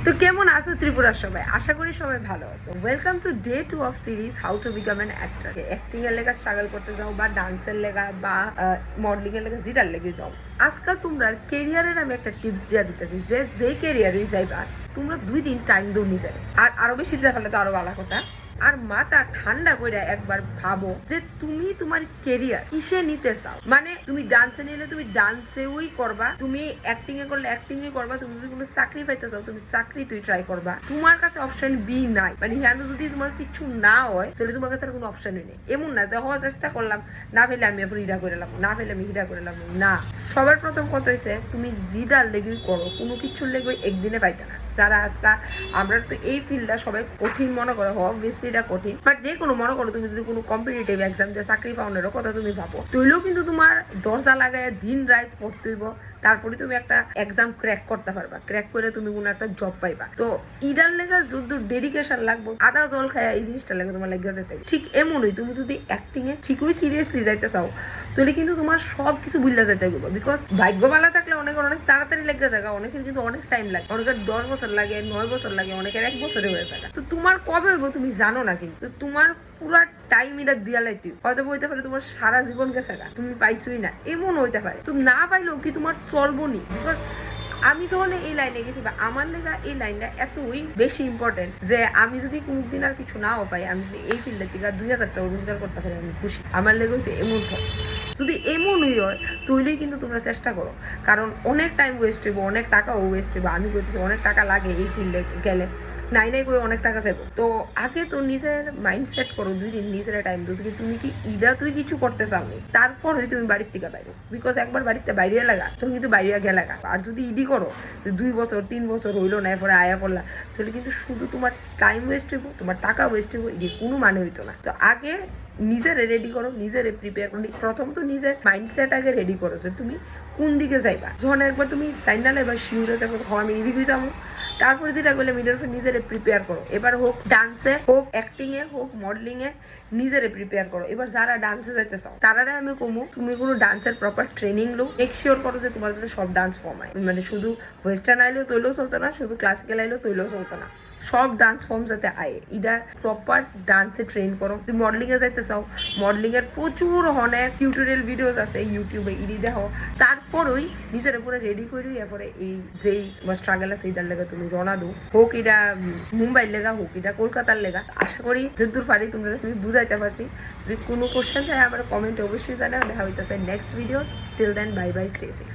তো কেমন আছো ত্রিপুরার সবাই? আশা করি সবাই ভালো আছো। Welcome to day 2 of series how to become an actor. Acting এর লেগা স্ট্রাগল করতে যাও বা ডান্সের লেগা বা মডেলিং এর লেগা যেটার লেগে যাও, আজকাল তোমরা কেরিয়ারের আমি একটা টিপস দিয়া দিতেছি যে যেই কেরিয়ারই যাইবা তোমরা 2 দিন টাইম দাও নিজের। আর আরো বেশি দিতে পারলে তো আরো ভালো কথা। আর মাথা ঠান্ডা করে একবার ভাবো যে তুমি তোমার কেরিয়ার কিসে নিতে চাও। মানে তুমি ডান্সে নিলে তুমি ডান্সেওই করবা, তুমি অ্যাক্টিং এ করলে অ্যাক্টিং এ করবা, তুমি যদি কোনো চাকরি পাইতে চাও তুমি চাকরি তুই ট্রাই করবা। তোমার কাছে অপশন বি নাই। মানে হ্যাঁ যদি তোমার কিছু না হয় তাহলে তোমার কাছে আর কোনো অপশনই নেই। এমন না যে হওয়ার চেষ্টা করলাম, না পেলে আমি এরপর ইডা করে লাম, না পেলে আমি ইডা করে লাম। না, সবার প্রথম কথা হয়েছে তুমি জিডার লেগেই করো, কোনো কিছুর লেগে একদিনে পাইতে না। যারা আজকে আমরা তো এই ফিল্ডটা সবাই কঠিন মনে করো, অবভিয়াসলি এটা কঠিন, বাট যে কোনো মনে করো তুমি যদি কোনো কম্পিটিটিভ এক্সাম দিয়ে চাকরি পাওয়ানোর কথা তুমি ভাবো, তৈলেও কিন্তু তোমার দরজা লাগায় দিন রাত পড়তে হইব, তারপরে তুমি একটা এক্সাম ক্র্যাক করতে পারবা। ক্র্যাক করে তুমি কোনো একটা জব পাইবা। তো ইডার লেগে যত ডেডিকেশন লাগবে, আদা জল খায় এই জিনিসটা লাগে তোমার লেগে যেতে। ঠিক এমনই তুমি যদি অ্যাক্টিং এ ঠিকই সিরিয়াসলি যাইতে চাও তাহলে কিন্তু তোমার সব কিছু ভুলে যেতে হবে। বিকজ ভাগ্য ভালো থাকলে অনেকের অনেক তাড়াতাড়ি লেগে যায়, অনেকের কিন্তু অনেক টাইম লাগে, অনেকের 10 বছর লাগে, 9 বছর লাগে, অনেকের 1 বছরে হয়ে যায়। তো তোমার কবে হইব তুমি জানো না, কিন্তু তোমার পুরা টাইম এটা দিয়া লাইতে হয়তো হইতে পারে তোমার সারা জীবন গেছে তুমি পাইছোই না, এমন হইতে পারে। তো না পাইলেও কি তোমার চলবো নি। বিকজ আমি যখন এই লাইনে গেছি বা আমার লেগা এই লাইনটা এতই বেশি ইম্পর্টেন্ট যে আমি যদি কোনদিন আর কিছু নাও পাই, আমি যদি এই ফিল্ডের থেকে 2000 টাকা রোজগার করতে পারি আমি খুশি। আমার লেগে হচ্ছে এমন যদি এমনই হয় তাহলেই কিন্তু তোমরা চেষ্টা করো। কারণ অনেক টাইম ওয়েস্ট হইব, অনেক টাকাও ওয়েস্ট হইব। আমি বলতেছি অনেক টাকা লাগে এই ফিল্ডে গেলে, নাই নাই করে অনেক টাকা যাবো। তো আগে তো নিজের মাইন্ড সেট করো, 2 দিন নিজের টাইম দো যে তুমি কি ইডা তুই কিছু করতে চাওনি, তারপরে তুমি বাড়ির থেকে বাইরে। বিকজ একবার বাড়িতে বাইরে লাগা তুমি কিন্তু বাইরে গেলে লাগা। আর যদি ইডি করো 2 বছর 3 বছর হইলো না, এরপরে আয়া পড়লা, তাহলে কিন্তু শুধু তোমার টাইম ওয়েস্ট হইব, তোমার টাকা ওয়েস্ট হইব, ইডি কোনো মানে হইতো না। তো আগে নিজেরে রেডি করো, নিজেরে প্রিপেয়ার করো। প্রথম তো নিজের মাইন্ডসেট আগে রেডি করো যে তুমি কোন দিকে যাইবা। যখন একবার তুমি সাইনালে বা শিউরে দেখো আমি এদিকে যাবো, তারপরে যেটা করলে মিডল নিজেরে প্রিপেয়ার করো। এবার হোক ডান্সে, হোক অ্যাক্টিং এ, হোক মডেলিং এ, নিজেরে প্রিপেয়ার করো। এবার যারা ডান্সে যাইতে চাও তারারে আমি কমু তুমি কোনো ডান্সের প্রপার ট্রেনিং লো, মেক শিওর করো যে তোমার কাছে সব ডান্স ফর্ম হয়। মানে শুধু ওয়েস্টার্ন আইলেও তৈলেও চলতো না, শুধু ক্লাসিক্যাল আইলেও তৈলেও চলতো না, সব ডান্স ফর্ম যাতে আয় এটা প্রপার ডান্সে ট্রেন করো। তুমি মডেলিং এ যাইতে চাও, মডেলিং এর প্রচুর অনেক টিউটোরিয়াল ভিডিওস আছে ইউটিউবে, ইডি দেখো। তারপরই নিজের উপরে রেডি করি, এরপরে এই যেই তোমার স্ট্রাগল আছে এটার লেগে তুমি রওনা দো। হোক এটা মুম্বাইয়ের লেগা, হোক এটা কলকাতার লেগা। আশা করি যতদূর পারি তোমরা তুমি বুঝাইতে পারছি। যদি কোনো কোশ্চেন থাকে আমার কমেন্টে অবশ্যই জানাও। দেখা হইতেছে next video. Till then bye bye, stay safe.